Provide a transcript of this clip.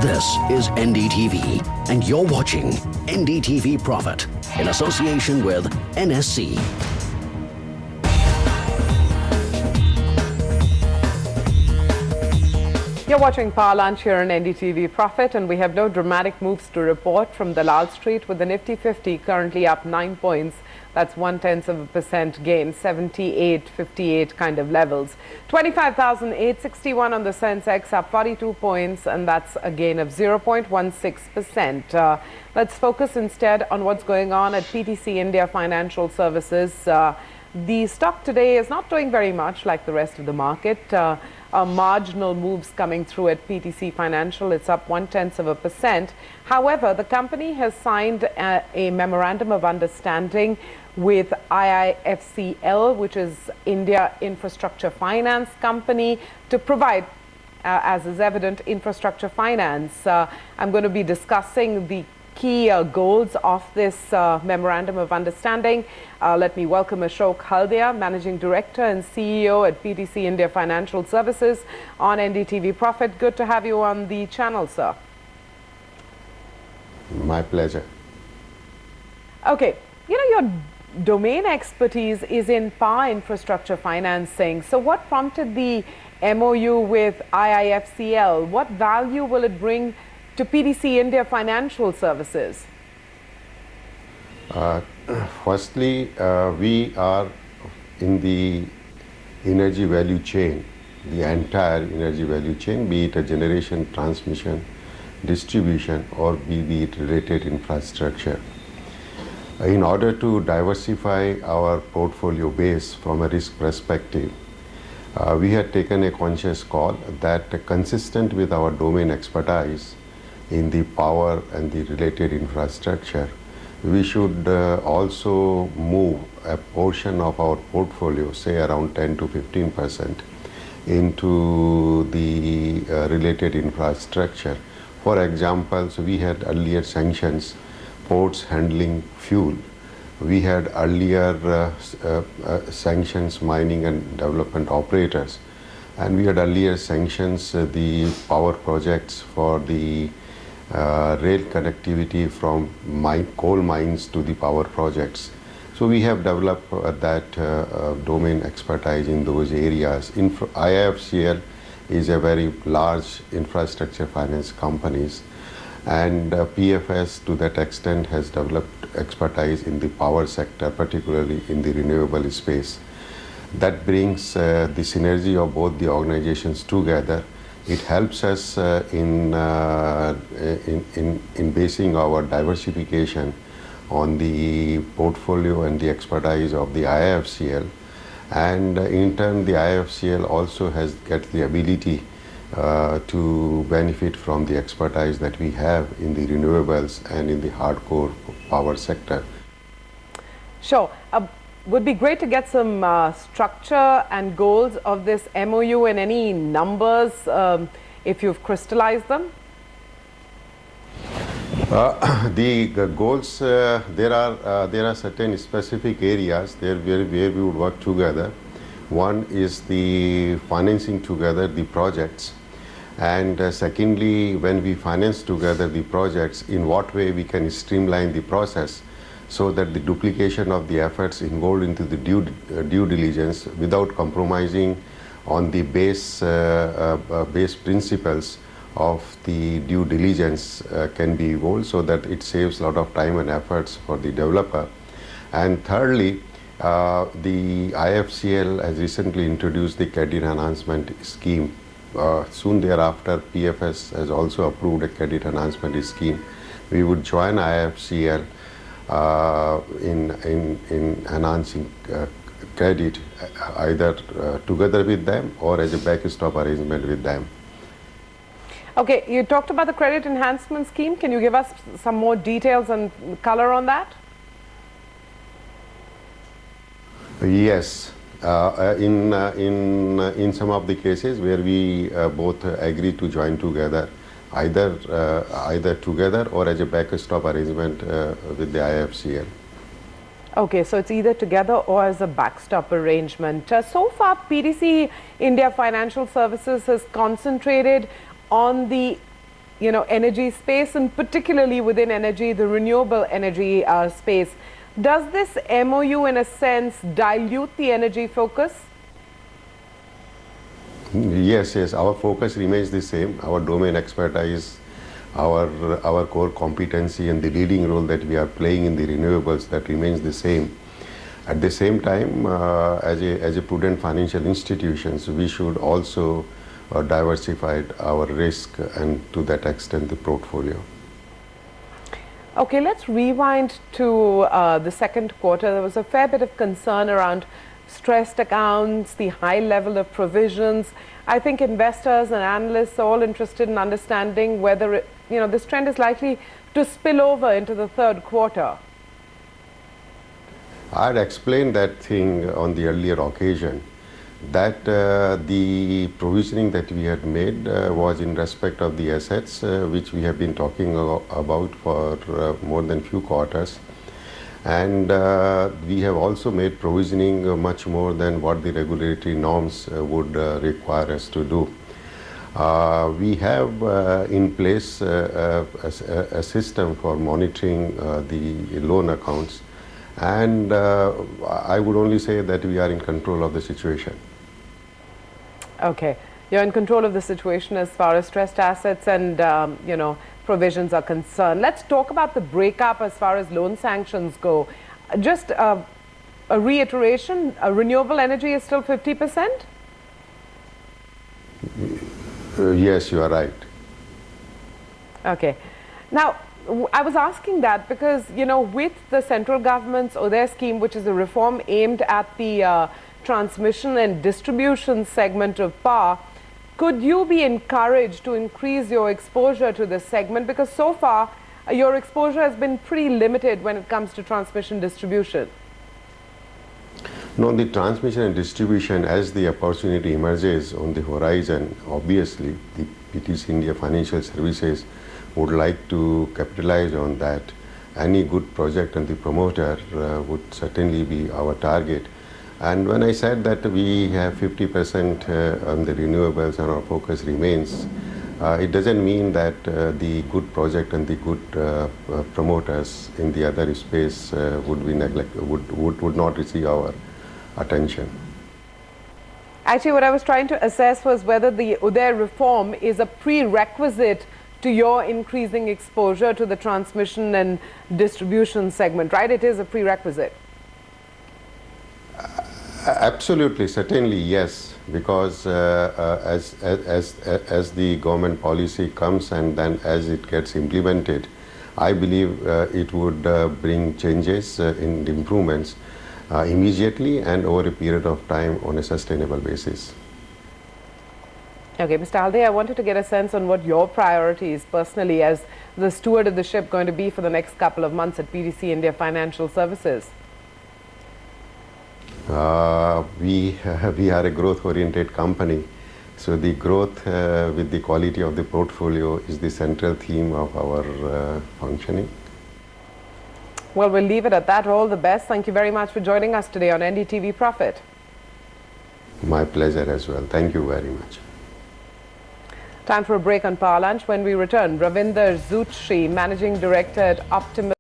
This is NDTV, and you're watching NDTV Profit in association with NSC. You're watching Power Lunch here on NDTV Profit, and we have no dramatic moves to report from Dalal Street, with the Nifty 50 currently up 9 points. That's 0.1% gain, 78.58 kind of levels. 25,861 on the Sensex, up 42 points, and that's a gain of 0.16%. Let's focus instead on what's going on at PTC India Financial Services. The stock today is not doing very much like the rest of the market. Marginal moves coming through at PTC Financial. It's up 0.1%. However, the company has signed a memorandum of understanding with IIFCL, which is India Infrastructure Finance Company, to provide, as is evident, infrastructure finance. I'm going to be discussing the key goals of this memorandum of understanding. Let me welcome Ashok Haldia, Managing Director and CEO at PTC India Financial Services on NDTV Profit. Good to have you on the channel, sir. My pleasure. Okay, your domain expertise is in power infrastructure financing. So what prompted the MoU with IIFCL? What value will it bring to PTC India Financial Services? Firstly, we are in the energy value chain, the entire energy value chain, be it a generation, transmission, distribution, or be it related infrastructure. In order to diversify our portfolio base from a risk perspective, we had taken a conscious call that, consistent with our domain expertise in the power and the related infrastructure, we should also move a portion of our portfolio, say around 10 to 15%, into the related infrastructure. For example, so we had earlier sanctions ports handling fuel. We had earlier sanctions mining and development operators, and we had earlier sanctions the power projects for the rail connectivity from coal mines to the power projects. So we have developed that domain expertise in those areas. IIFCL is a very large infrastructure finance company, and PFS to that extent has developed expertise in the power sector, particularly in the renewable space. That brings the synergy of both the organizations together. It helps us in basing our diversification on the portfolio and the expertise of the IIFCL, and in turn the IIFCL also gets the ability to benefit from the expertise that we have in the renewables and in the hardcore power sector. Sure. Would be great to get some structure and goals of this MoU and any numbers if you've crystallized them. The goals, there are certain specific areas there where we would work together. One is the financing together the projects, and secondly, when we finance together the projects, in what way we can streamline the process so that the duplication of the efforts involved into the due diligence without compromising on the base principles of the due diligence can be evolved, so that it saves a lot of time and efforts for the developer. And thirdly, the IIFCL has recently introduced the credit enhancement scheme. Soon thereafter, PFS has also approved a credit enhancement scheme. We would join IIFCL in enhancing credit, either together with them or as a backstop arrangement with them. Okay, you talked about the credit enhancement scheme. Can you give us some more details and color on that? Yes. In some of the cases where we both agree to join together, either together or as a backstop arrangement with the IIFCL. Okay, so it's either together or as a backstop arrangement. So far, PTC India Financial Services has concentrated on the energy space, and particularly within energy, the renewable energy space. Does this MoU, in a sense, dilute the energy focus? Yes, our focus remains the same. Our domain expertise, our core competency and the leading role that we are playing in the renewables, that remains the same. At the same time, as a prudent financial institutions, we should also diversify our risk and to that extent the portfolio. Okay, let's rewind to the second quarter. There was a fair bit of concern around stressed accounts, the high level of provisions. I think investors and analysts are all interested in understanding whether this trend is likely to spill over into the third quarter. I had explained that thing on the earlier occasion, that the provisioning that we had made was in respect of the assets which we have been talking about for more than few quarters, and we have also made provisioning much more than what the regulatory norms would require us to do. We have in place a system for monitoring the loan accounts, and I would only say that we are in control of the situation. Okay, you're in control of the situation as far as stressed assets and provisions are concerned. Let's talk about the breakup as far as loan sanctions go. Just a reiteration, renewable energy is still 50%? Yes, you are right. Okay. Now, I was asking that because, with the central government's ODER scheme, which is a reform aimed at the transmission and distribution segment of power, could you be encouraged to increase your exposure to this segment? Because so far, your exposure has been pretty limited when it comes to transmission distribution. No, the transmission and distribution, as the opportunity emerges on the horizon, obviously the PTC India Financial Services would like to capitalize on that. Any good project and the promoter would certainly be our target. And when I said that we have 50% on the renewables and our focus remains, it doesn't mean that the good project and the good promoters in the other space would be would not receive our attention. Actually, what I was trying to assess was whether the ODER reform is a prerequisite to your increasing exposure to the transmission and distribution segment, right? It is a prerequisite. Absolutely, certainly, yes, because as the government policy comes and then as it gets implemented, I believe it would bring changes in improvements immediately and over a period of time on a sustainable basis. Okay, Mr. Haldia, I wanted to get a sense on what your priorities personally as the steward of the ship going to be for the next couple of months at PTC India Financial Services. We are a growth-oriented company, so the growth with the quality of the portfolio is the central theme of our functioning. Well, we'll leave it at that. All the best. Thank you very much for joining us today on NDTV Profit. My pleasure as well. Thank you very much. Time for a break on Power Lunch. When we return, Ravinder Zootshi, Managing Director at Optimus.